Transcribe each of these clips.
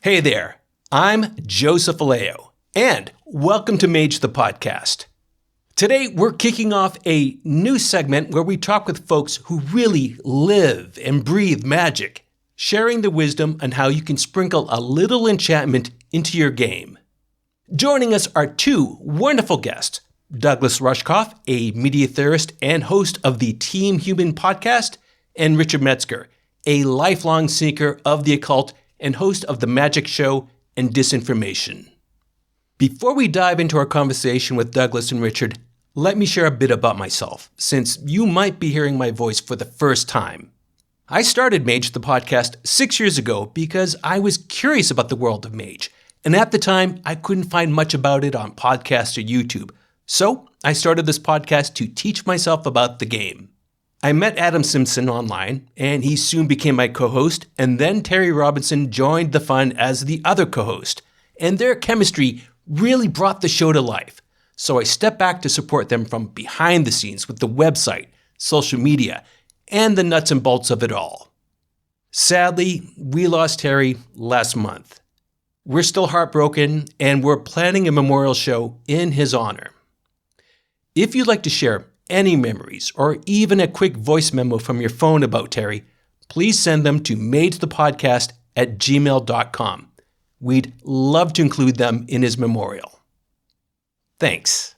Hey there, I'm Joseph Aleo, and welcome to Mage the podcast. Today, we're kicking off a new segment where we talk with folks who really live and breathe magic, sharing the wisdom on how you can sprinkle a little enchantment into your game. Joining us are two wonderful guests, Douglas Rushkoff, a media theorist and host of the Team Human podcast, and Richard Metzger, a lifelong seeker of the occult and host of the Magic Show and Disinformation. Before we dive into our conversation with Douglas and Richard, let me share a bit about myself, since you might be hearing my voice for the first time. I started Mage the podcast 6 years ago because I was curious about the world of Mage, and at the time, I couldn't find much about it on podcasts or YouTube. So I started this podcast to teach myself about the game. I met Adam Simpson online, and he soon became my co-host, and then Terry Robinson joined the fun as the other co-host, and their chemistry really brought the show to life. So I stepped back to support them from behind the scenes with the website, social media, and the nuts and bolts of it all. Sadly, we lost Terry last month. We're still heartbroken, and we're planning a memorial show in his honor. If you'd like to share any memories or even a quick voice memo from your phone about Terry, please send them to magethepodcast@gmail.com. We'd love to include them in his memorial. Thanks.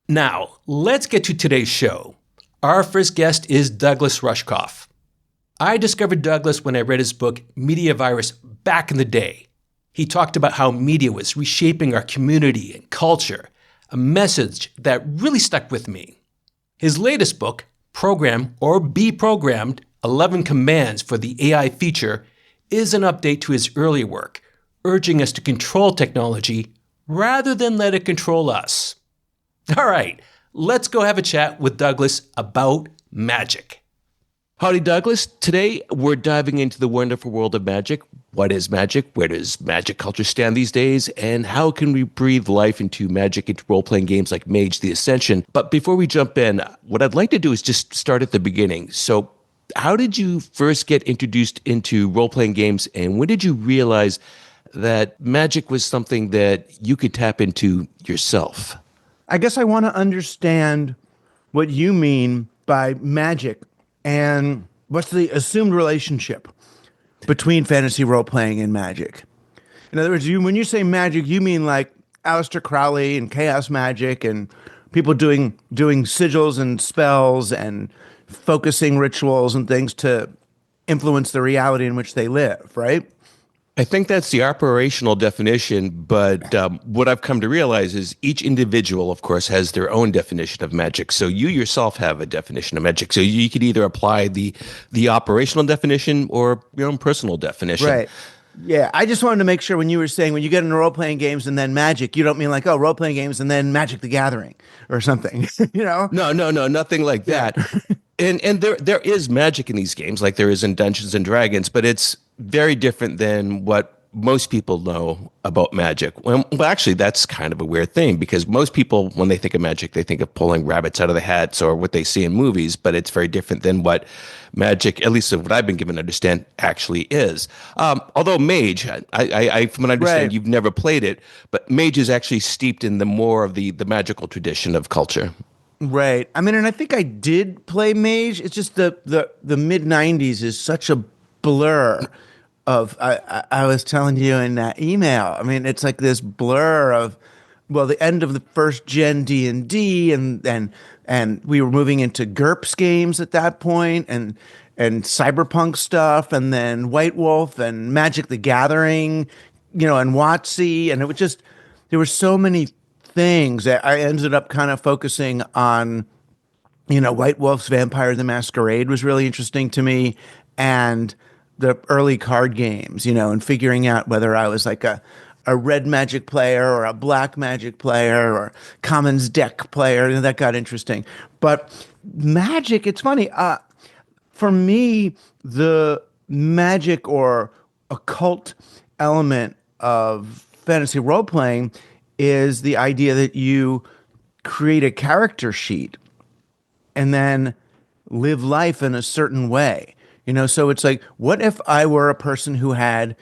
Now, let's get to today's show. Our first guest is Douglas Rushkoff. I discovered Douglas when I read his book, Media Virus, back in the day. He talked about how media was reshaping our community and culture, a message that really stuck with me. His latest book, Program or Be Programmed, 11 Commands for the AI Feature, is an update to his earlier work, urging us to control technology rather than let it control us. All right, let's go have a chat with Douglas about magic. Howdy, Douglas. Today, we're diving into the wonderful world of magic. What is magic? Where does magic culture stand these days? And how can we breathe life into magic, into role-playing games like Mage, the Ascension? But before we jump in, what I'd like to do is just start at the beginning. So how did you first get introduced into role-playing games, and when did you realize that magic was something that you could tap into yourself? I guess I want to understand what you mean by magic and what's the assumed relationship between fantasy role-playing and magic. In other words, when you say magic, you mean like Aleister Crowley and chaos magic and people doing sigils and spells and focusing rituals and things to influence the reality in which they live, right? I think that's the operational definition, but what I've come to realize is each individual, of course, has their own definition of magic. So you yourself have a definition of magic. So you could either apply the operational definition or your own personal definition. Right. Yeah, I just wanted to make sure when you were saying when you get into role-playing games and then magic, you don't mean like, oh, role-playing games and then Magic the Gathering or something, you know? No, nothing like that. And there is magic in these games, like there is in Dungeons and Dragons, but it's very different than what most people know about magic. Well, actually, that's kind of a weird thing because most people, when they think of magic, they think of pulling rabbits out of the hats or what they see in movies, but it's very different than what magic, at least what I've been given to understand, actually is. Although Mage, I from what I understand, Right. you've never played it, but Mage is actually steeped in the more of the magical tradition of culture. Right. I mean, and I think I did play Mage. It's just the mid-90s is such a blur of, I was telling you in that email, I mean, it's like this blur of, well, the end of the first gen D&D and we were moving into GURPS games at that point and cyberpunk stuff and then White Wolf and Magic the Gathering, and WotC, and it was just, there were so many things that I ended up kind of focusing on. White Wolf's Vampire the Masquerade was really interesting to me, and the early card games, and figuring out whether I was like a red magic player or a black magic player or commons deck player. That got interesting. But magic, it's funny. For me, the magic or occult element of fantasy role-playing is the idea that you create a character sheet and then live life in a certain way. So it's like, what if I were a person who had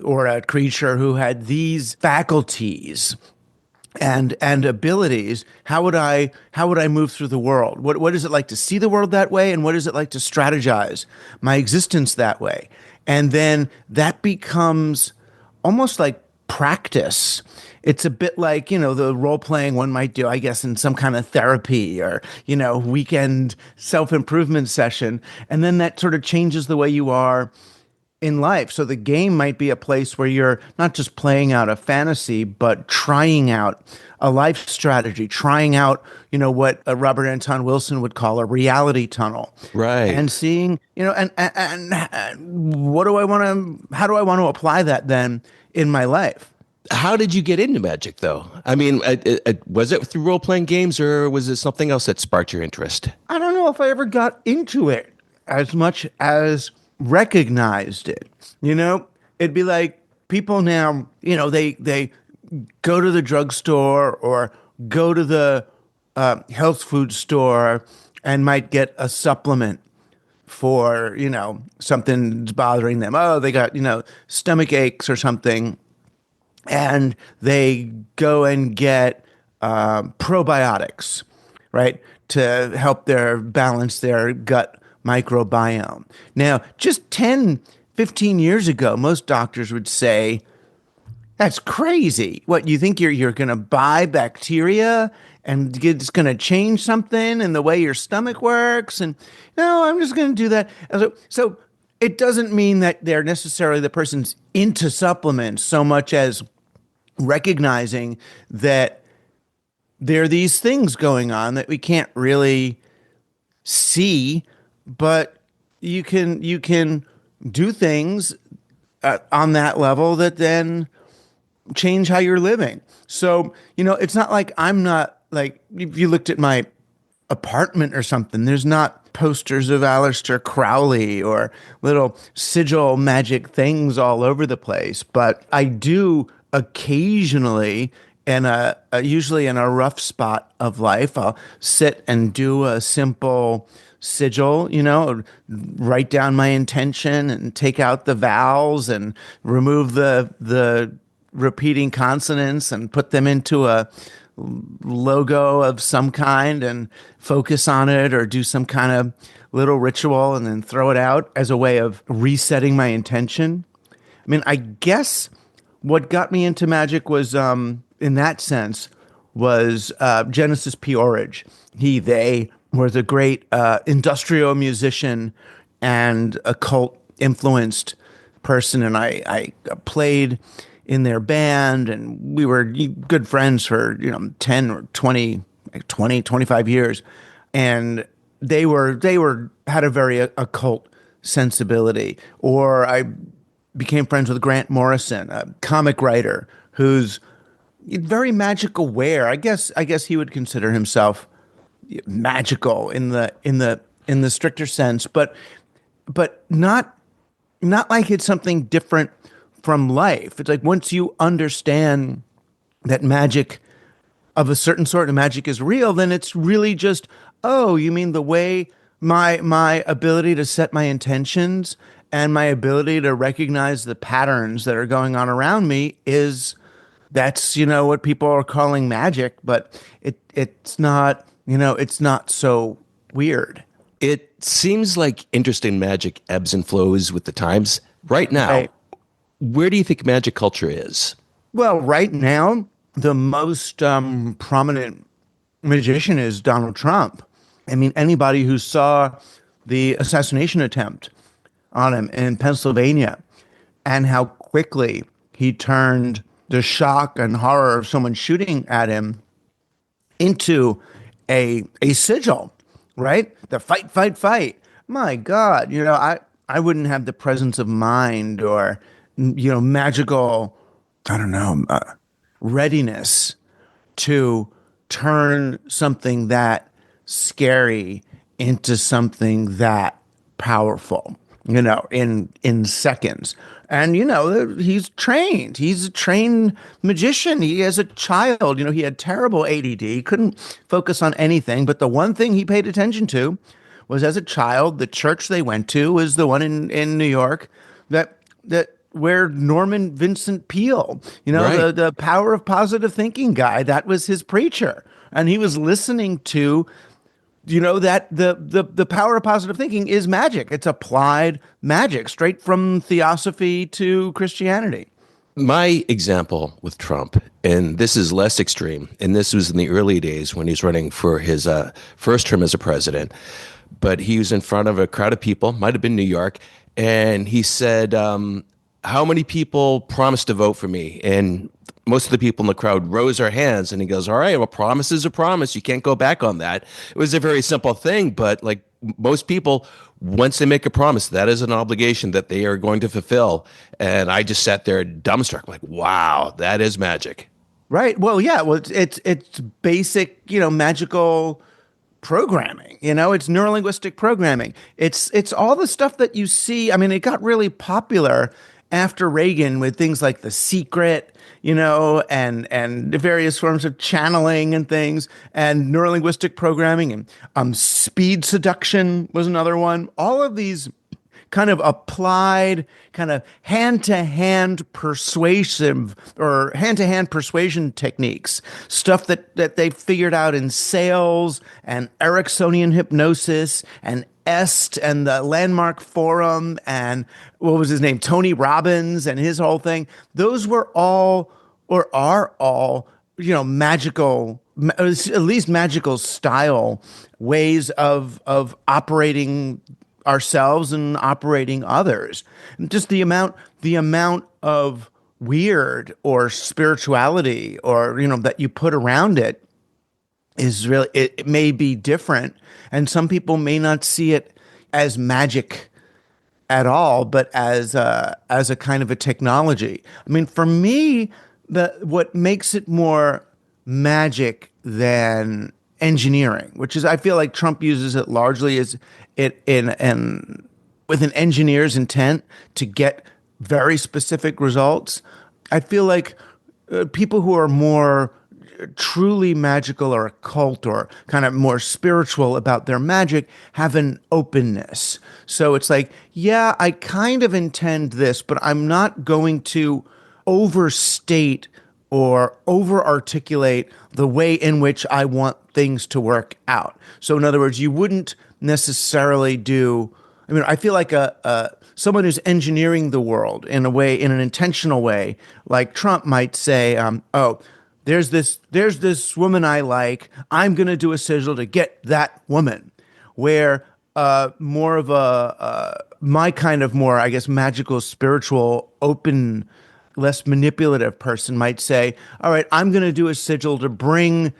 or a creature who had these faculties and abilities, how would I move through the world? What is it like to see the world that way, and what is it like to strategize my existence that way? And then that becomes almost like practice. It's a bit like, the role playing one might do, I guess, in some kind of therapy or, weekend self-improvement session. And then that sort of changes the way you are in life. So the game might be a place where you're not just playing out a fantasy, but trying out a life strategy, trying out, what Robert Anton Wilson would call a reality tunnel. Right. And seeing, and what do I want to, how do I want to apply that then in my life? How did you get into magic, though? I mean, was it through role-playing games, or was it something else that sparked your interest? I don't know if I ever got into it as much as recognized it. It'd be like people now, they go to the drugstore or go to the health food store and might get a supplement for, something's bothering them. Oh, they got, stomach aches or something. And they go and get probiotics, right, to help balance their gut microbiome. Now, just 10, 15 years ago, most doctors would say, that's crazy. What, you think you're going to buy bacteria and it's going to change something in the way your stomach works? And no, I'm just going to do that. So it doesn't mean that they're necessarily the person's into supplements so much as recognizing that there are these things going on that we can't really see, but you can do things on that level that then change how you're living. So, it's not like I'm not like, if you looked at my apartment or something, there's not posters of Aleister Crowley or little sigil magic things all over the place, but I do occasionally, usually in a rough spot of life, I'll sit and do a simple sigil, write down my intention and take out the vowels and remove the repeating consonants and put them into a logo of some kind and focus on it, or do some kind of little ritual and then throw it out as a way of resetting my intention. I mean, I guess what got me into magic was, in that sense, was Genesis P. Orridge. They was a great industrial musician and occult influenced person, and I played in their band, and we were good friends for 10 or 25 years, and they had a very occult sensibility. Or I became friends with Grant Morrison, a comic writer who's very magic aware. I guess he would consider himself magical in the stricter sense, but not like it's something different from life. It's like once you understand that magic of a certain sort of magic is real, then it's really just, oh, you mean the way my ability to set my intentions and my ability to recognize the patterns that are going on around me that's what people are calling magic, but it's not, it's not so weird. It seems like interest in magic ebbs and flows with the times. Right now, where do you think magic culture is? Well, right now, the most prominent magician is Donald Trump. I mean, anybody who saw the assassination attempt on him in Pennsylvania and how quickly he turned the shock and horror of someone shooting at him into a sigil, right? The fight, fight, fight. My God, I wouldn't have the presence of mind or, magical, I don't know, readiness to turn something that scary into something that powerful, in seconds. And, he's trained. He's a trained magician. He, as a child, he had terrible ADD. He couldn't focus on anything. But the one thing he paid attention to was, as a child, the church they went to was the one in New York that where Norman Vincent Peale, Right. the power of positive thinking guy, that was his preacher. And he was listening to, that the power of positive thinking is magic. It's applied magic straight from theosophy to Christianity. My example with Trump, and this is less extreme, and this was in the early days when he was running for his first term as a president, but he was in front of a crowd of people, might have been New York, and he said, how many people promised to vote for me? And most of the people in the crowd rose their hands, and he goes, all right, well, promise is a promise. You can't go back on that. It was a very simple thing, but like most people, once they make a promise, that is an obligation that they are going to fulfill. And I just sat there dumbstruck, like, wow, that is magic. Right. Well, yeah. Well, it's basic, magical programming. It's neurolinguistic programming. It's all the stuff that you see. I mean, it got really popular after Reagan with things like The Secret, and the various forms of channeling and things, and neurolinguistic programming, and speed seduction was another one. All of these kind of applied, kind of hand-to-hand persuasive or hand-to-hand persuasion techniques, stuff that they figured out in sales and Ericksonian hypnosis and EST and the Landmark Forum and what was his name, Tony Robbins and his whole thing. Those were all, or are all, magical, at least magical style ways of operating ourselves and operating others. Just the amount of weird or spirituality or that you put around it is really, it may be different, and some people may not see it as magic at all, but as a kind of a technology. I mean, for me, what makes it more magic than engineering, which is, I feel like Trump uses it largely as it in with an engineer's intent to get very specific results. I feel like people who are more truly magical or occult or kind of more spiritual about their magic have an openness. So it's like, yeah, I kind of intend this, but I'm not going to overstate or over-articulate the way in which I want things to work out. So in other words, you wouldn't necessarily do, I mean, I feel like someone who's engineering the world in a way, in an intentional way, like Trump might say, there's this woman I like, I'm going to do a sigil to get that woman. Where more of my kind of more, I guess, magical, spiritual, open, less manipulative person might say, all right, I'm going to do a sigil to bring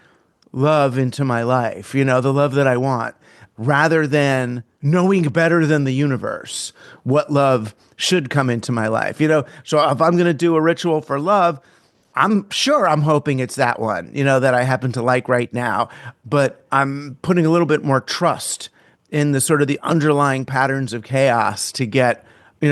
love into my life, the love that I want, rather than knowing better than the universe what love should come into my life. So if I'm going to do a ritual for love, I'm sure I'm hoping it's that one, that I happen to like right now, but I'm putting a little bit more trust in the sort of the underlying patterns of chaos to get,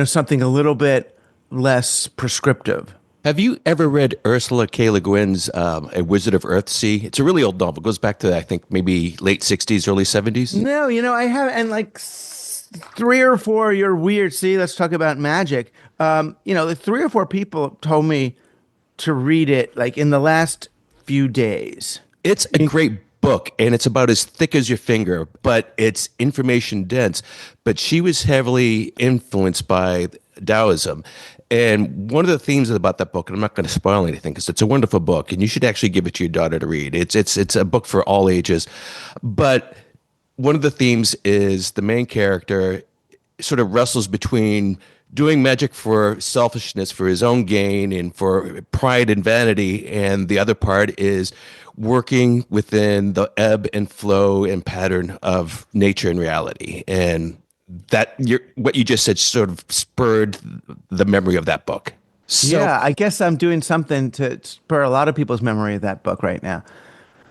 something a little bit less prescriptive. Have you ever read Ursula K. Le Guin's A Wizard of Earthsea? It's a really old novel. It goes back to, I think, maybe late 60s, early 70s. No, I haven't. And like three or four, you're weird. See, let's talk about magic. The three or four people told me to read it like in the last few days. It's a great book, and it's about as thick as your finger, but it's information dense. But she was heavily influenced by Taoism. And one of the themes about that book, and I'm not going to spoil anything because it's a wonderful book, and you should actually give it to your daughter to read. It's a book for all ages. But one of the themes is the main character sort of wrestles between doing magic for selfishness, for his own gain, and for pride and vanity. And the other part is working within the ebb and flow and pattern of nature and reality. And what you just said sort of spurred the memory of that book. So, yeah, I guess I'm doing something to spur a lot of people's memory of that book right now.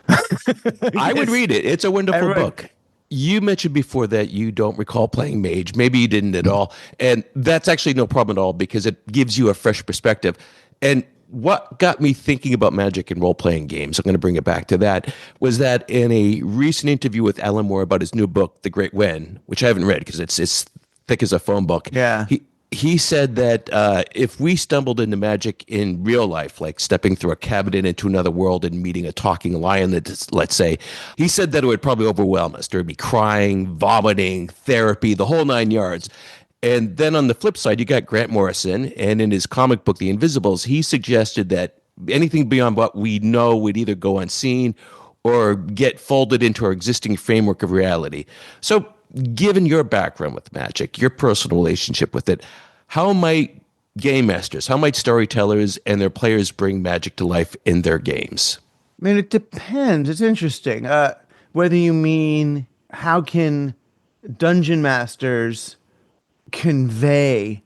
I would read it. It's a wonderful book. You mentioned before that you don't recall playing Mage. Maybe you didn't at all. And that's actually no problem at all because it gives you a fresh perspective. And what got me thinking about magic and role-playing games, I'm going to bring it back to that, was that in a recent interview with Alan Moore about his new book, The Great Win, which I haven't read because it's thick as a phone book. Yeah. he said that if we stumbled into magic in real life, like stepping through a cabinet into another world and meeting a talking lion, let's say, he said that it would probably overwhelm us. There would be crying, vomiting, therapy, the whole 9 yards. And then on the flip side, you got Grant Morrison, and in his comic book, The Invisibles, he suggested that anything beyond what we know would either go unseen or get folded into our existing framework of reality. So, given your background with magic, your personal relationship with it, how might game masters, how might storytellers and their players bring magic to life in their games? I mean, it depends. It's interesting. Whether you mean how can dungeon masters convey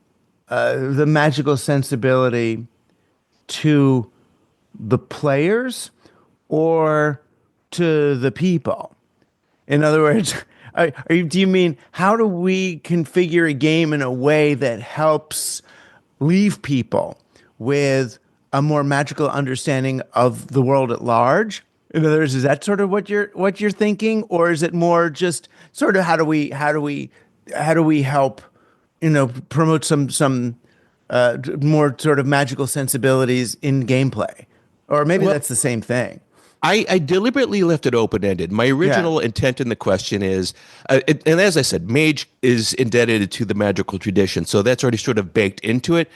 the magical sensibility to the players or to the people. In other words, do you mean how do we configure a game in a way that helps leave people with a more magical understanding of the world at large? In other words, is that sort of what you're thinking, or is it more just sort of how do we help promote some more sort of magical sensibilities in gameplay, or maybe that's the same thing. I deliberately left it open-ended. My original intent in the question is, and as I said, Mage is indebted to the magical tradition, so that's already sort of baked into it.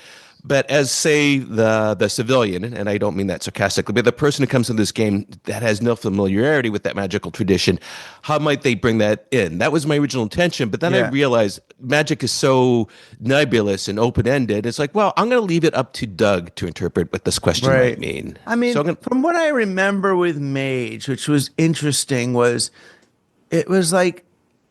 But as, say, the civilian, and I don't mean that sarcastically, but the person who comes in this game that has no familiarity with that magical tradition, how might they bring that in? That was my original intention, but then I realized magic is so nebulous and open-ended. It's like, well, I'm going to leave it up to Doug to interpret what this question might mean. I mean, from what I remember with Mage, which was interesting, it was like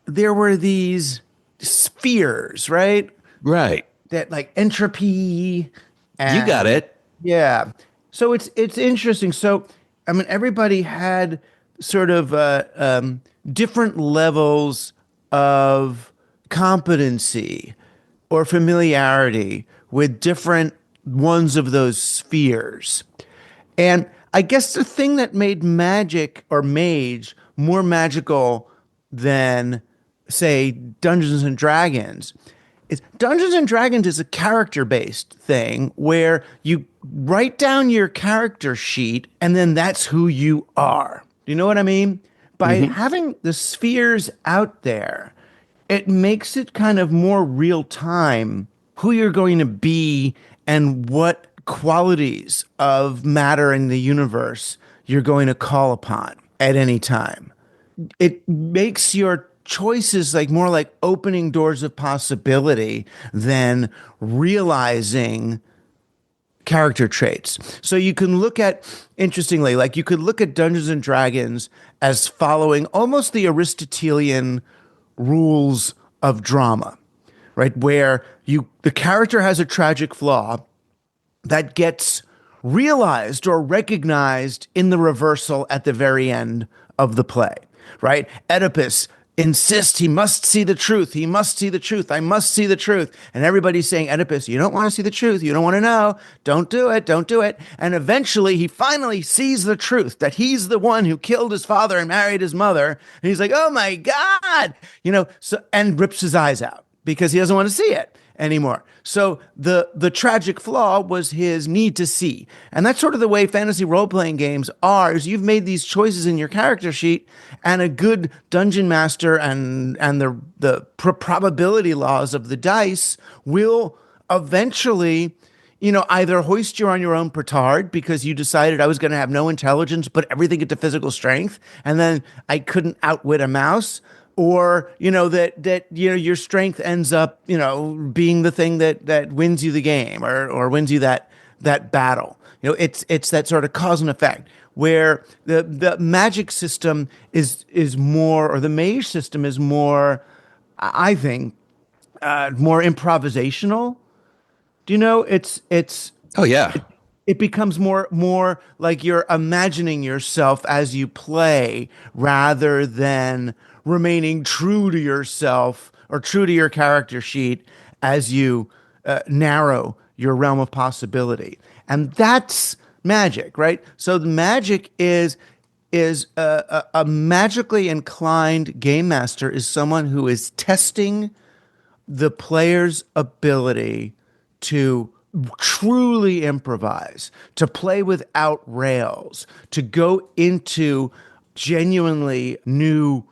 there were these spheres, right? Right. That like entropy. And, you got it. Yeah. So it's interesting. So, I mean, everybody had sort of different levels of competency or familiarity with different ones of those spheres. And I guess the thing that made magic or Mage more magical than, say, Dungeons and Dragons Dungeons and Dragons is a character-based thing where you write down your character sheet and then that's who you are. Do you know what I mean? By having the spheres out there, it makes it kind of more real time who you're going to be and what qualities of matter in the universe you're going to call upon at any time. It makes your choices like more like opening doors of possibility than realizing character traits. So you can look at, interestingly, like you could look at Dungeons and Dragons as following almost the Aristotelian rules of drama, right? Where the character has a tragic flaw that gets realized or recognized in the reversal at the very end of the play, right? Oedipus insists he must see the truth. He must see the truth. I must see the truth. And everybody's saying, Oedipus, you don't want to see the truth. You don't want to know. Don't do it. Don't do it. And eventually he finally sees the truth that he's the one who killed his father and married his mother. And he's like, oh my God, and rips his eyes out because he doesn't want to see it anymore. So the tragic flaw was his need to see. And that's sort of the way fantasy role-playing games are, is you've made these choices in your character sheet, and a good dungeon master and the probability laws of the dice will eventually, either hoist you on your own petard because you decided I was going to have no intelligence, but everything into physical strength, and then I couldn't outwit a mouse, or that your strength ends up being the thing that wins you the game or wins you that battle. It's that sort of cause and effect, where the magic system is more, or the mage system is more, I think, more improvisational. Do you know? It's oh yeah. It becomes more like you're imagining yourself as you play rather than remaining true to yourself or true to your character sheet as you narrow your realm of possibility. And that's magic, right? So the magic is a magically inclined game master is someone who is testing the player's ability to truly improvise, to play without rails, to go into genuinely new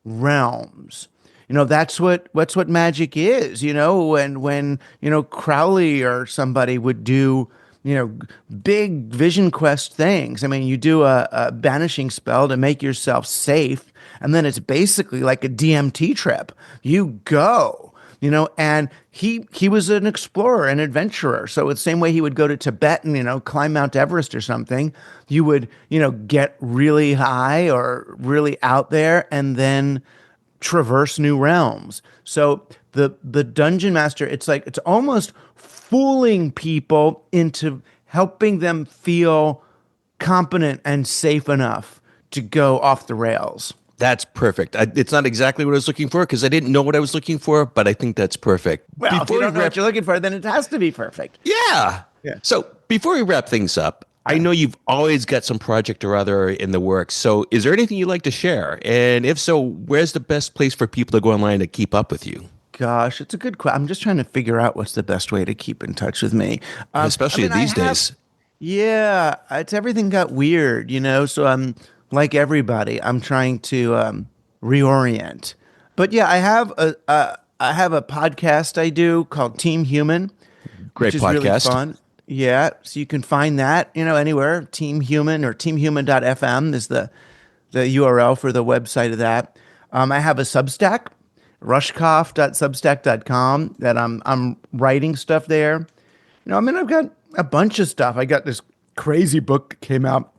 realms. That's what magic is. When Crowley or somebody would do big vision quest things. I mean, you do a banishing spell to make yourself safe, and then it's basically like a DMT trip. You go, and he was an explorer, an adventurer. So the same way he would go to Tibet and climb Mount Everest or something, you would get really high or really out there, and then traverse new realms. So the dungeon master, it's almost fooling people into helping them feel competent and safe enough to go off the rails. That's perfect. It's not exactly what I was looking for because I didn't know what I was looking for, but I think that's perfect. Well, if you don't know what you're looking for, then it has to be perfect. Yeah. So before we wrap things up, I know you've always got some project or other in the works. So is there anything you'd like to share? And if so, where's the best place for people to go online to keep up with you? Gosh, it's a good question. I'm just trying to figure out what's the best way to keep in touch with me. Especially these days. Yeah, everything got weird, so I'm like everybody. I'm trying to reorient. But yeah, I have a podcast I do called Team Human. Great which is podcast. Really fun. Yeah, so you can find that, anywhere. Team Human or teamhuman.fm is the URL for the website of that. I have a Substack, rushkoff.substack.com, that I'm writing stuff there. I've got a bunch of stuff. I got this crazy book that came out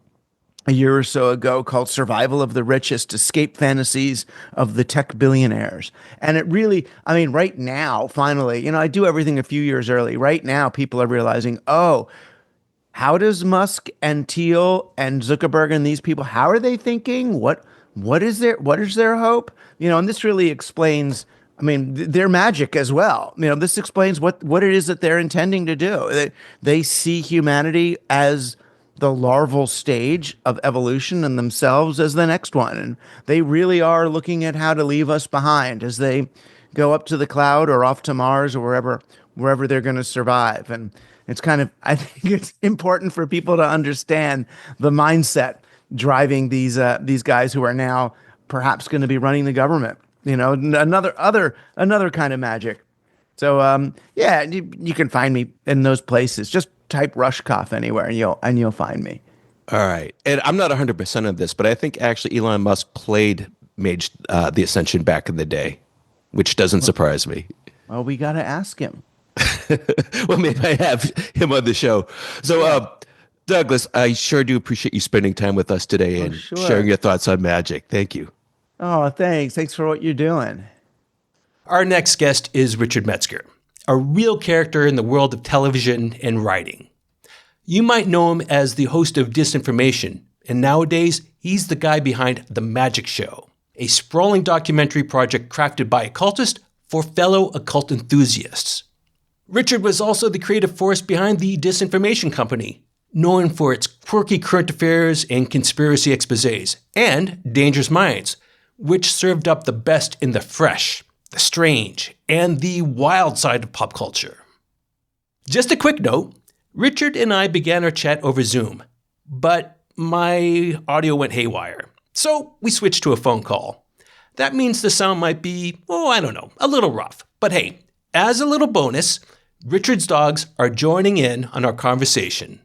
a year or so ago called Survival of the Richest: Escape Fantasies of the Tech Billionaires. And it really, right now, finally, I do everything a few years early. Right now, people are realizing, oh, how does Musk and Thiel and Zuckerberg and these people, how are they thinking? What is their hope? And this really explains, their magic as well. This explains what it is that they're intending to do. They see humanity as the larval stage of evolution and themselves as the next one. And they really are looking at how to leave us behind as they go up to the cloud or off to Mars or wherever they're going to survive. And it's I think it's important for people to understand the mindset driving these guys who are now perhaps going to be running the government. Another kind of magic. So you can find me in those places. Just type Rushkoff anywhere and you'll find me. All right. And I'm not 100% of this, but I think actually Elon Musk played Mage the Ascension back in the day, which doesn't surprise me. Well, we got to ask him. Well, maybe I have him on the show. So, Douglas, I sure do appreciate you spending time with us today and sharing your thoughts on magic. Thank you. Oh, thanks. Thanks for what you're doing. Our next guest is Richard Metzger, a real character in the world of television and writing. You might know him as the host of Disinformation, and nowadays he's the guy behind The Magic Show, a sprawling documentary project crafted by occultists for fellow occult enthusiasts. Richard was also the creative force behind the Disinformation Company, known for its quirky current affairs and conspiracy exposés, and Dangerous Minds, which served up the best in the fresh, the strange, and the wild side of pop culture. Just a quick note, Richard and I began our chat over Zoom, but my audio went haywire, so we switched to a phone call. That means the sound might be, a little rough. But hey, as a little bonus, Richard's dogs are joining in on our conversation.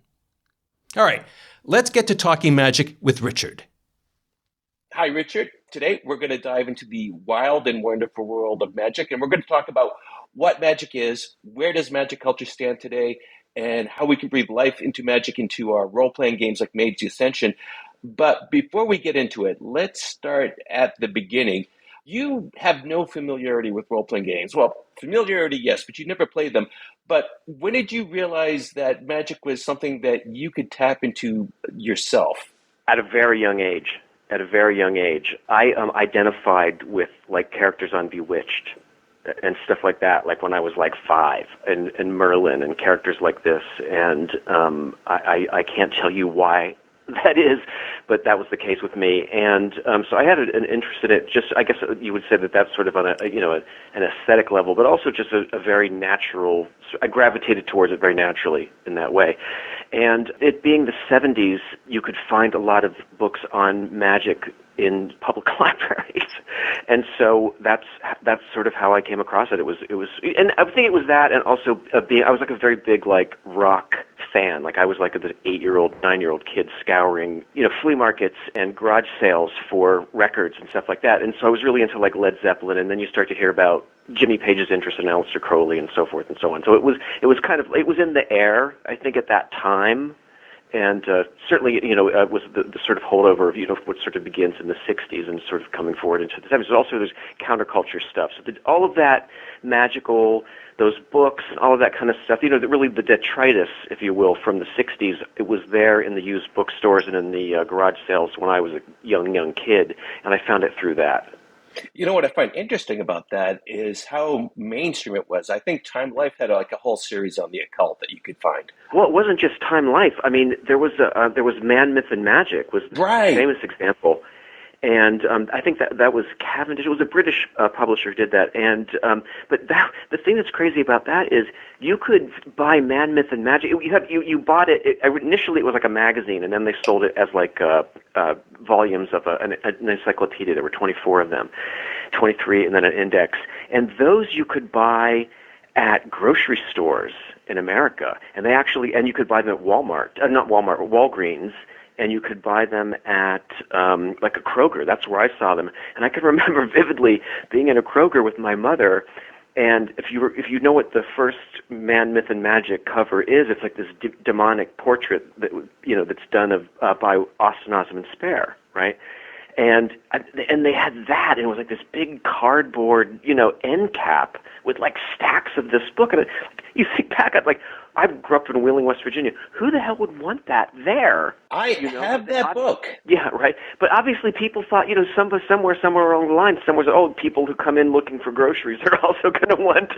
All right, let's get to talking magic with Richard. Hi, Richard. Today, we're going to dive into the wild and wonderful world of magic, and we're going to talk about what magic is, where does magic culture stand today, and how we can breathe life into magic into our role-playing games like Mage, the Ascension. But before we get into it, let's start at the beginning. You have no familiarity with role-playing games. Well, familiarity, yes, but you never played them. But when did you realize that magic was something that you could tap into yourself? At a very young age. I identified with characters on Bewitched and stuff like that, when I was 5, and Merlin and characters like this. And I can't tell you why that is, but that was the case with me. And so I had an interest in it. Just, I guess you would say that that's sort of on an aesthetic level, but also just a very natural. I gravitated towards it very naturally in that way. And it being the 70s, you could find a lot of books on magic in public libraries, and so that's sort of how I came across it. It was, and I think it was that, and also I was like a very big like rock fan. Like I was like an 8-year-old, 9-year-old kid scouring, flea markets and garage sales for records and stuff like that. And so I was really into like Led Zeppelin, and then you start to hear about Jimmy Page's interest in Aleister Crowley and so forth and so on. So it was in the air, I think, at that time. And certainly, was the sort of holdover of, what sort of begins in the 60s and sort of coming forward into the 70s. Also, there's counterculture stuff. So all of that magical, those books, all of that kind of stuff, really the detritus, if you will, from the 60s, it was there in the used bookstores and in the garage sales when I was a young kid, and I found it through that. What I find interesting about that is how mainstream it was. I think Time Life had like a whole series on the occult that you could find. Well, it wasn't just Time Life. I mean, there was Man, Myth, and Magic was the famous example. And I think that was Cavendish. It was a British publisher who did that. And but the thing that's crazy about that is you could buy Man, Myth, and Magic. You bought it. Initially, it was like a magazine, and then they sold it as like volumes of an encyclopedia. There were 24 of them, 23, and then an index. And those you could buy at grocery stores in America, and you could buy them at Walmart, not Walmart, Walgreens. And you could buy them at like a Kroger. That's where I saw them. And I can remember vividly being in a Kroger with my mother. And if you know what the first Man, Myth, and Magic cover is, it's like this demonic portrait that's done by Austin Osman Spare, right? And they had that, and it was like this big cardboard, end cap with like stacks of this book. And you think back, I grew up in Wheeling, West Virginia. Who the hell would want that there? I have that book. Yeah, right. But obviously people thought, somewhere along the line, people who come in looking for groceries are also going to want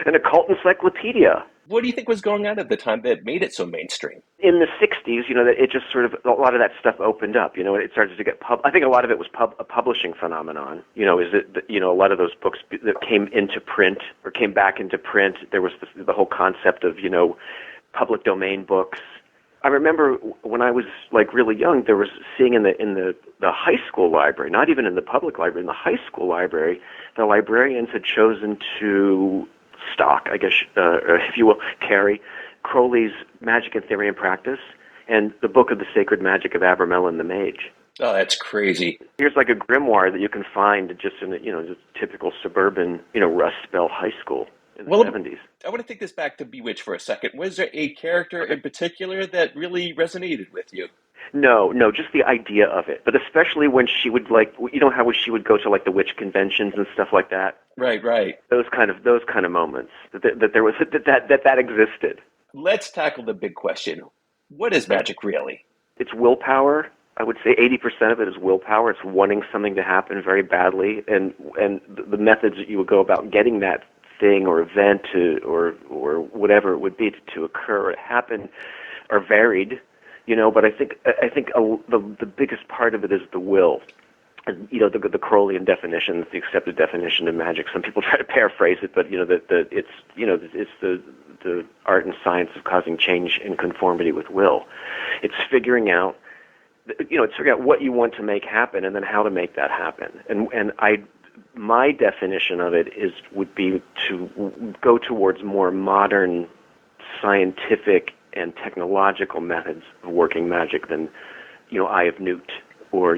an occult encyclopedia. What do you think was going on at the time that made it so mainstream? In the 60s, that it just sort of, a lot of that stuff opened up, it started to get I think a lot of it was a publishing phenomenon, a lot of those books that came into print or came back into print, there was the whole concept of, public domain books. I remember when I was like really young, there was seeing in the high school library, not even in the public library, in the high school library, the librarians had chosen to stock, I guess, if you will, carry Crowley's Magic and Theory and Practice and the Book of the Sacred Magic of Abramelin the Mage. Oh, that's crazy. Here's like a grimoire that you can find just in just typical suburban, Rust Belt high school in the 70s. I want to take this back to Bewitched for a second. Was there a character in particular that really resonated with you? No, just the idea of it. But especially when she would how she would go to like the witch conventions and stuff like that. Right. Those kind of moments that there was that existed. Let's tackle the big question. What is magic really? It's willpower. I would say 80% of it is willpower. It's wanting something to happen very badly, and the methods that you would go about getting that thing or event or whatever it would be to occur or happen are varied. But I think the biggest part of it is the will. And, the Crowleyan definition, the accepted definition of magic. Some people try to paraphrase it, but it's the art and science of causing change in conformity with will. It's figuring out, what you want to make happen, and then how to make that happen. And my definition of it would be to go towards more modern, scientific and technological methods of working magic than, Eye of Newt or,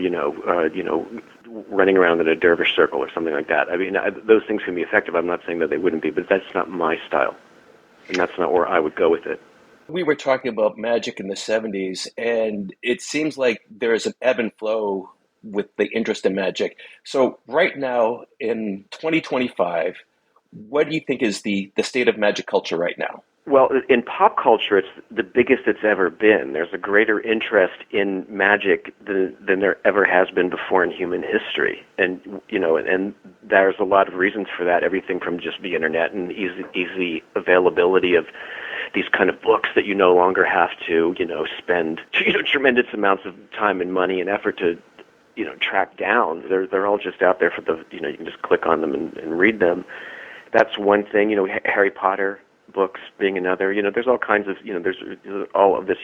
running around in a dervish circle or something like that. I mean, those things can be effective. I'm not saying that they wouldn't be, but that's not my style. And that's not where I would go with it. We were talking about magic in the 70s, and it seems like there is an ebb and flow with the interest in magic. So right now in 2025, what do you think is the state of magic culture right now? Well, in pop culture, it's the biggest it's ever been. There's a greater interest in magic than there ever has been before in human history. And, and there's a lot of reasons for that, everything from just the internet and easy availability of these kind of books that you no longer have to, spend, tremendous amounts of time and money and effort to, track down. They're all just out there for you can just click on them and read them. That's one thing. Harry Potter books being another. There's all kinds of, there's all of this,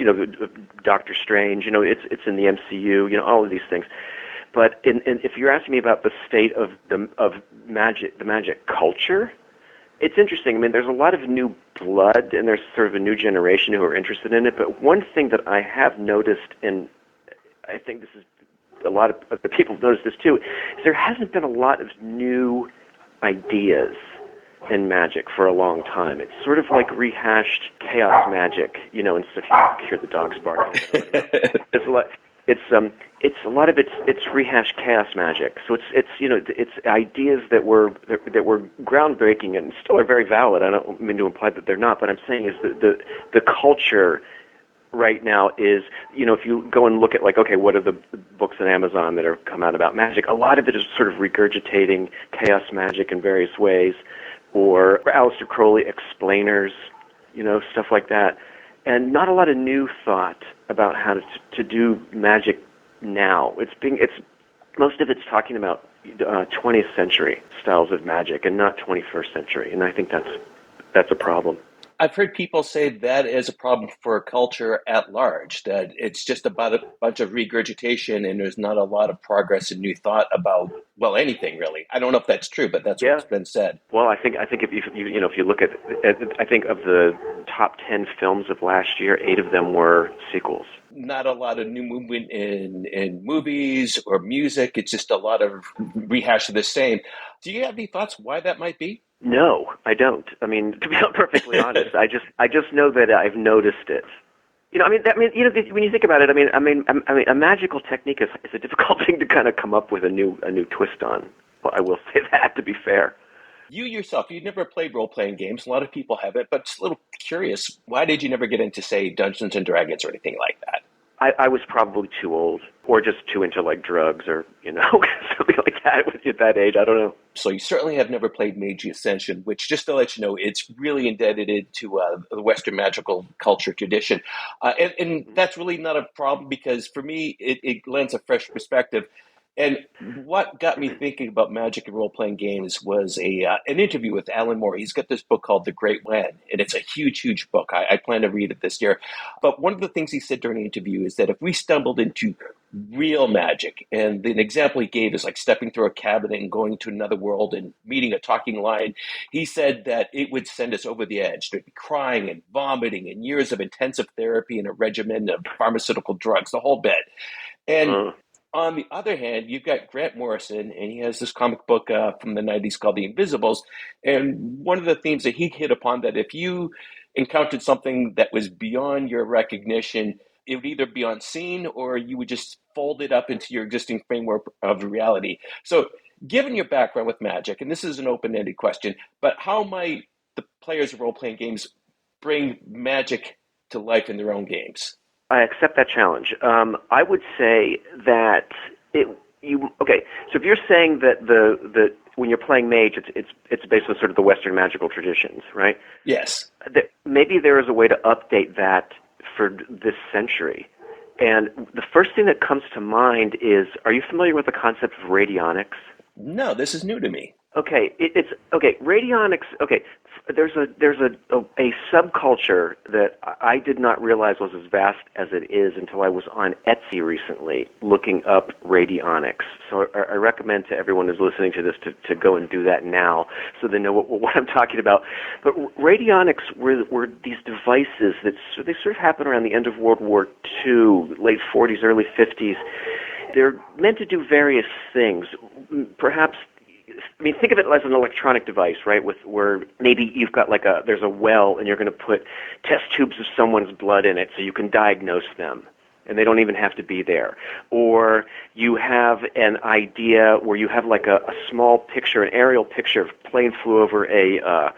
Doctor Strange, it's in the MCU, all of these things. But if you're asking me about the state of magic, the magic culture, it's interesting. I mean, there's a lot of new blood, and there's sort of a new generation who are interested in it. But one thing that I have noticed, and I think this is a lot of the people have noticed this too, is there hasn't been a lot of new ideas in magic for a long time. It's sort of like rehashed chaos magic, and stuff. You hear the dogs barking. It's a lot. It's a lot of it's rehashed chaos magic. So it's ideas that were groundbreaking and still are very valid. I don't mean to imply that they're not, but I'm saying is that the culture right now is, if you go and look at what are the books on Amazon that have come out about magic, a lot of it is sort of regurgitating chaos magic in various ways, or Aleister Crowley explainers, stuff like that, and not a lot of new thought about how to do magic now. Most of it's talking about 20th century styles of magic and not 21st century, and I think that's a problem. I've heard people say that is a problem for culture at large, that it's just about a bunch of regurgitation and there's not a lot of progress and new thought about, anything really. I don't know if that's true, but that's what's been said. Well, I think if you look at, I think of the top 10 films of last year, 8 of them were sequels. Not a lot of new movement in movies or music. It's just a lot of rehash of the same. Do you have any thoughts why that might be? No, I don't. I mean, to be perfectly honest, I just know that I've noticed it. When you think about it, I mean, a magical technique is a difficult thing to kind of come up with a new twist on. Well, I will say that, to be fair. You yourself, you've never played role-playing games. A lot of people have it, but just a little curious, why did you never get into, say, Dungeons and Dragons or anything like that? I was probably too old, or just too into drugs, or something like that at that age. I don't know. So you certainly have never played Mage Ascension, which, just to let you know, it's really indebted to the Western magical culture tradition, and that's really not a problem because for me it lends a fresh perspective. And what got me thinking about magic and role-playing games was an interview with Alan Moore. He's got this book called The Great When, and it's a huge, huge book. I plan to read it this year. But one of the things he said during the interview is that if we stumbled into real magic, and the example he gave is like stepping through a cabinet and going to another world and meeting a talking lion, he said that it would send us over the edge. There'd be crying and vomiting and years of intensive therapy and a regimen of pharmaceutical drugs, the whole bit. And on the other hand, you've got Grant Morrison, and he has this comic book from the 90s called The Invisibles. And one of the themes that he hit upon, that if you encountered something that was beyond your recognition, it would either be unseen or you would just fold it up into your existing framework of reality. So given your background with magic, and this is an open-ended question, but how might the players of role-playing games bring magic to life in their own games? I accept that challenge. I would say that so if you're saying that the when you're playing Mage, it's based on sort of the Western magical traditions, right? Yes. Maybe there is a way to update that for this century. And the first thing that comes to mind is, are you familiar with the concept of radionics? No, this is new to me. Okay, radionics. Okay, there's a subculture that I did not realize was as vast as it is until I was on Etsy recently looking up radionics. So I recommend to everyone who's listening to this to go and do that now, so they know what I'm talking about. But radionics were these devices that they sort of happened around the end of World War II, late 40s, early 50s. They're meant to do various things, perhaps. I mean, think of it as an electronic device, right? Where maybe you've got there's a well and you're going to put test tubes of someone's blood in it so you can diagnose them, and they don't even have to be there. Or you have an idea where you have a small picture, an aerial picture of a plane flew over a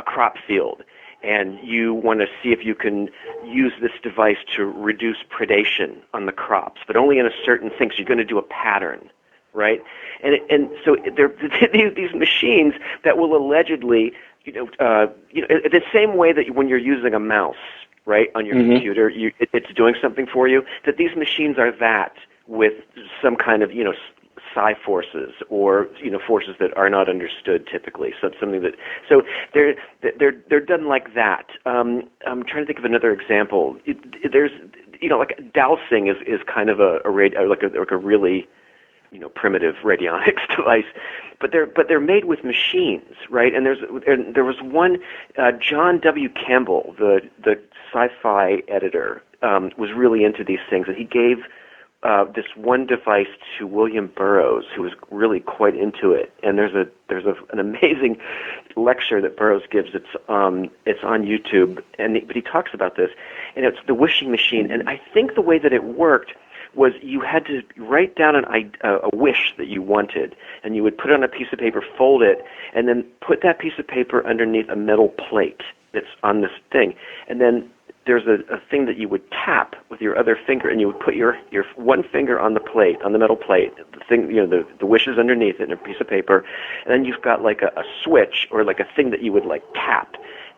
crop field, and you want to see if you can use this device to reduce predation on the crops, but only in a certain thing. So you're going to do a pattern. Right, and so there are these machines that will allegedly the same way that when you're using a mouse, right, on your computer, it's doing something for you, that these machines are that with some kind of, psi forces or, forces that are not understood typically. So it's something so they're done like that. I'm trying to think of another example. There's, like dowsing is kind of a really, primitive radionics device, but they're made with machines, right? And there was one, John W. Campbell, the sci-fi editor, was really into these things, and he gave this one device to William Burroughs, who was really quite into it. And there's an amazing lecture that Burroughs gives. It's on YouTube, but he talks about this, and it's the wishing machine. And I think the way that it worked was you had to write down a wish that you wanted, and you would put it on a piece of paper, fold it, and then put that piece of paper underneath a metal plate that's on this thing. And then there's a thing that you would tap with your other finger, and you would put your one finger on the plate, on the metal plate, the thing, the wish is underneath it in a piece of paper, and then you've got like a switch or like a thing that you would like tap,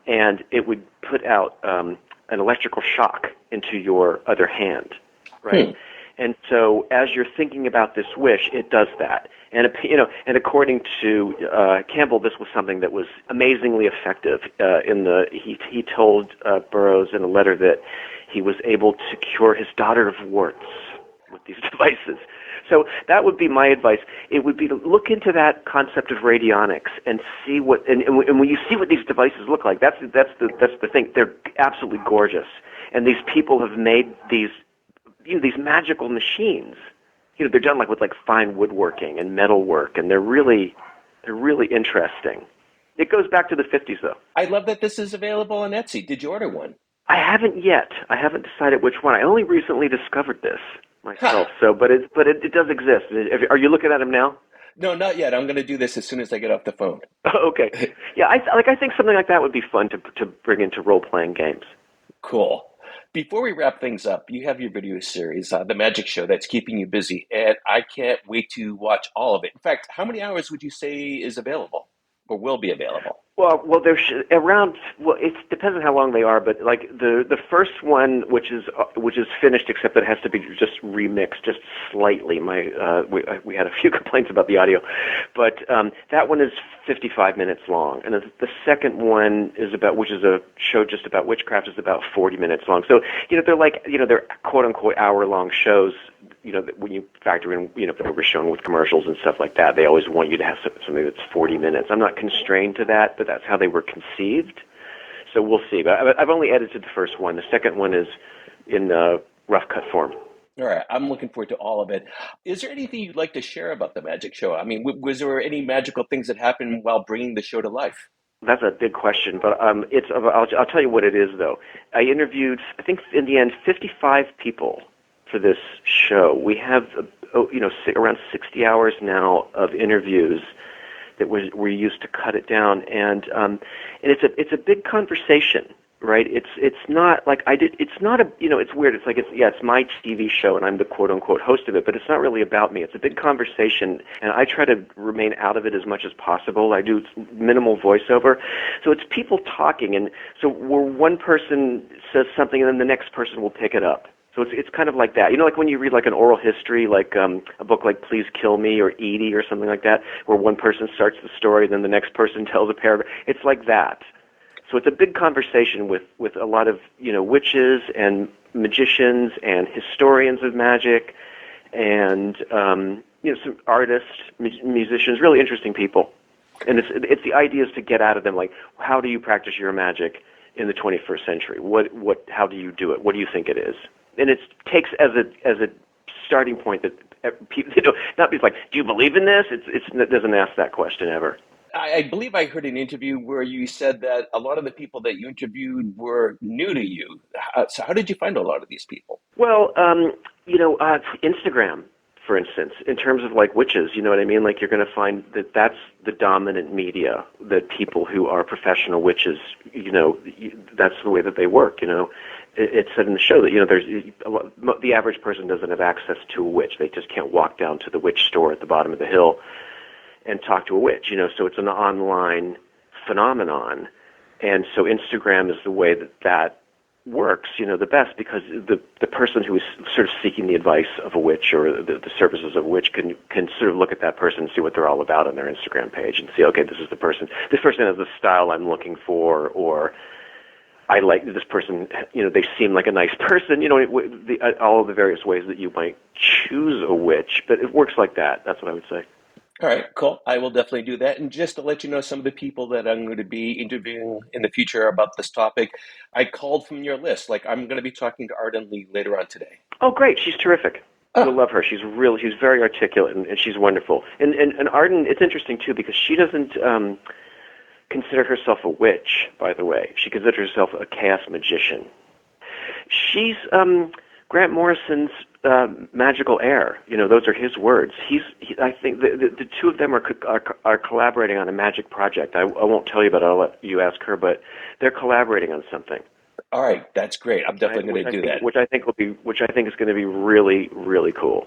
and it would put out an electrical shock into your other hand, right? And so as you're thinking about this wish, it does that. And and according to Campbell, this was something that was amazingly effective. He told Burroughs in a letter that he was able to cure his daughter of warts with these devices. So that would be my advice. It would be to look into that concept of radionics and see and when you see what these devices look like, that's the thing. They're absolutely gorgeous, and these people have made these magical machines. They're done with fine woodworking and metalwork, and they're really interesting. It goes back to the 50s, though. I love that this is available on Etsy. Did you order one? I haven't yet. I haven't decided which one. I only recently discovered this myself. So, but it does exist. Are you looking at them now? No, not yet. I'm going to do this as soon as I get off the phone. Oh, okay. Yeah, I think something like that would be fun to bring into role-playing games. Cool. Before we wrap things up, you have your video series, The Magic Show, that's keeping you busy, and I can't wait to watch all of it. In fact, how many hours would you say is available or will be available? Well, there's around. Well, it depends on how long they are, but like the first one, which is finished, except that it has to be just remixed just slightly. We had a few complaints about the audio, but that one is 55 minutes long, and the second one which is a show just about witchcraft, is about 40 minutes long. So they're quote unquote hour long shows. When you factor in, that we're shown with commercials and stuff like that, they always want you to have something that's 40 minutes. I'm not constrained to that, but that's how they were conceived. So we'll see. But I've only edited the first one. The second one is in rough cut form. All right. I'm looking forward to all of it. Is there anything you'd like to share about the Magic Show? I mean, was there any magical things that happened while bringing the show to life? That's a big question, but I'll tell you what it is, though. I interviewed, I think in the end, 55 people for this show. We have around 60 hours now of interviews that we used to cut it down, and it's a big conversation, right? It's not like it's not it's weird. It's like it's my TV show and I'm the quote unquote host of it, but it's not really about me. It's a big conversation, and I try to remain out of it as much as possible. I do minimal voiceover, so it's people talking, and so where one person says something and then the next person will pick it up. So it's kind of like that. Like when you read like an oral history, like a book like Please Kill Me or Edie or something like that, where one person starts the story, then the next person tells a paragraph. It's like that. So it's a big conversation with a lot of witches and magicians and historians of magic and some artists, musicians, really interesting people. And it's the idea is to get out of them like, how do you practice your magic in the 21st century? How do you do it? What do you think it is? And it takes as a starting point that people, not be like, do you believe in this? It doesn't ask that question ever. I believe I heard an interview where you said that a lot of the people that you interviewed were new to you. So how did you find a lot of these people? Well, Instagram, for instance, in terms of like witches, you know what I mean? Like you're going to find that that's the dominant media, that people who are professional witches, that's the way that they work, It said in the show that the average person doesn't have access to a witch. They just can't walk down to the witch store at the bottom of the hill and talk to a witch. So it's an online phenomenon. And so Instagram is the way that works, the best, because the person who is sort of seeking the advice of a witch or the services of a witch can sort of look at that person and see what they're all about on their Instagram page and see, okay, this is the person. This person has the style I'm looking for, or I like this person, they seem like a nice person, all of the various ways that you might choose a witch, but it works like that. That's what I would say. All right, cool. I will definitely do that. And just to let you know some of the people that I'm going to be interviewing in the future about this topic, I called from your list. Like, I'm going to be talking to Arden Lee later on today. Oh, great. She's terrific. You'll love her. She's very articulate, and she's wonderful. And Arden, it's interesting, too, because she doesn't consider herself a witch, by the way. She considers herself a chaos magician. She's Grant Morrison's magical heir. Those are his words. I think the two of them are collaborating on a magic project. I won't tell you about it. I'll let you ask her, but they're collaborating on something. All right, that's great. I'm definitely going to do that. Which I think is going to be really, really cool.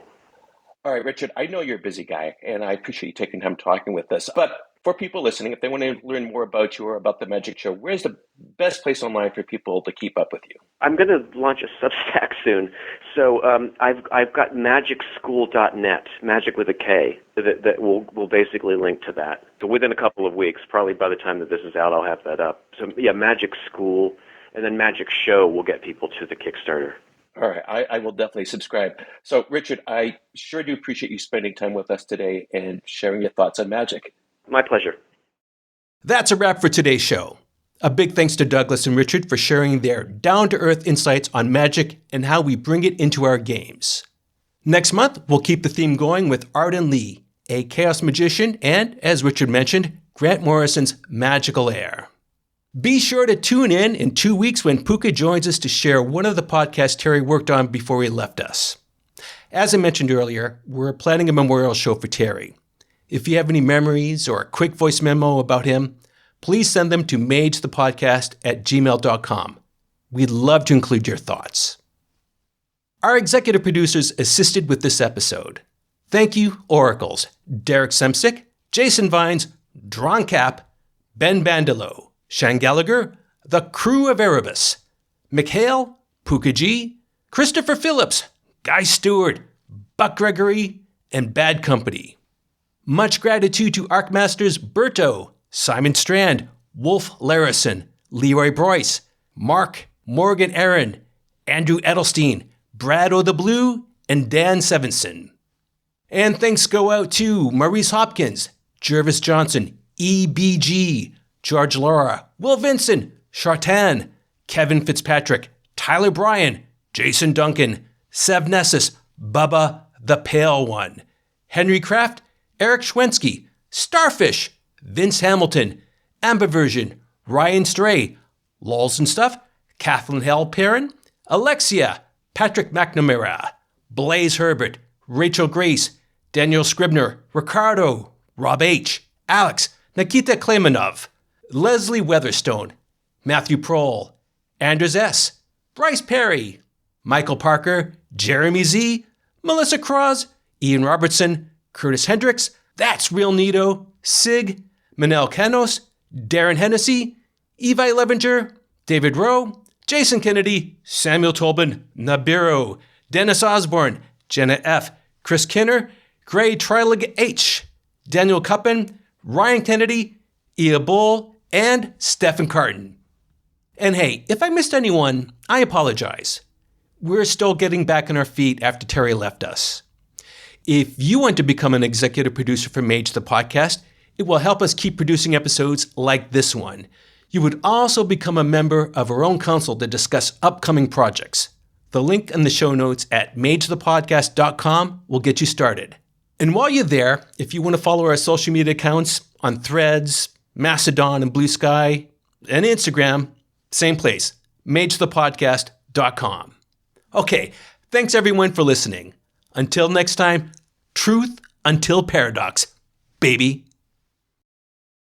All right, Richard, I know you're a busy guy, and I appreciate you taking time talking with us. But for people listening, if they want to learn more about you or about the Magic Show, where's the best place online for people to keep up with you? I'm going to launch a Substack soon. So I've got magicschool.net, magic with a K, that will basically link to that. So within a couple of weeks, probably by the time that this is out, I'll have that up. So yeah, Magic School, and then Magic Show will get people to the Kickstarter. All right, I will definitely subscribe. So, Richard, I sure do appreciate you spending time with us today and sharing your thoughts on magic. My pleasure. That's a wrap for today's show. A big thanks to Douglas and Richard for sharing their down-to-earth insights on magic and how we bring it into our games. Next month, we'll keep the theme going with Arden Lee, a chaos magician and, as Richard mentioned, Grant Morrison's magical heir. Be sure to tune in 2 weeks when Puka joins us to share one of the podcasts Terry worked on before he left us. As I mentioned earlier, we're planning a memorial show for Terry. If you have any memories or a quick voice memo about him, please send them to magethepodcast@gmail.com. We'd love to include your thoughts. Our executive producers assisted with this episode. Thank you, Oracles, Derek Semsick, Jason Vines, Dron Cap, Ben Bandelo, Shan Gallagher, the crew of Erebus, McHale, Puka G, Christopher Phillips, Guy Stewart, Buck Gregory, and Bad Company. Much gratitude to Arcmasters Berto, Simon Strand, Wolf Larison, Leroy Broyce, Mark, Morgan Aaron, Andrew Edelstein, Brad O. the Blue, and Dan Sevenson. And thanks go out to Maurice Hopkins, Jervis Johnson, EBG, George Laura, Will Vincent, Chartan, Kevin Fitzpatrick, Tyler Bryan, Jason Duncan, Sev Nessus, Bubba the Pale One, Henry Kraft, Eric Schwensky, Starfish, Vince Hamilton, Ambiversion, Ryan Stray, Lols and Stuff, Kathleen Halperin, Alexia, Patrick McNamara, Blaze Herbert, Rachel Grace, Daniel Scribner, Ricardo, Rob H., Alex, Nikita Klemenov, Leslie Weatherstone, Matthew Prohl, Anders S., Bryce Perry, Michael Parker, Jeremy Z., Melissa Cross, Ian Robertson, Curtis Hendricks, That's Real Neato, Sig, Manel Canos, Darren Hennessy, Evi Levinger, David Rowe, Jason Kennedy, Samuel Tolbin, Nabiru, Dennis Osborne, Jenna F., Chris Kinner, Gray Trilig H., Daniel Cuppen, Ryan Kennedy, Ia Bull, and Stephen Carton. And hey, if I missed anyone, I apologize. We're still getting back on our feet after Terry left us. If you want to become an executive producer for Mage the Podcast, it will help us keep producing episodes like this one. You would also become a member of our own council to discuss upcoming projects. The link in the show notes at magethepodcast.com will get you started. And while you're there, if you want to follow our social media accounts on Threads, Mastodon and Blue Sky, and Instagram, same place, magethepodcast.com. Okay, thanks everyone for listening. Until next time, truth until paradox, baby.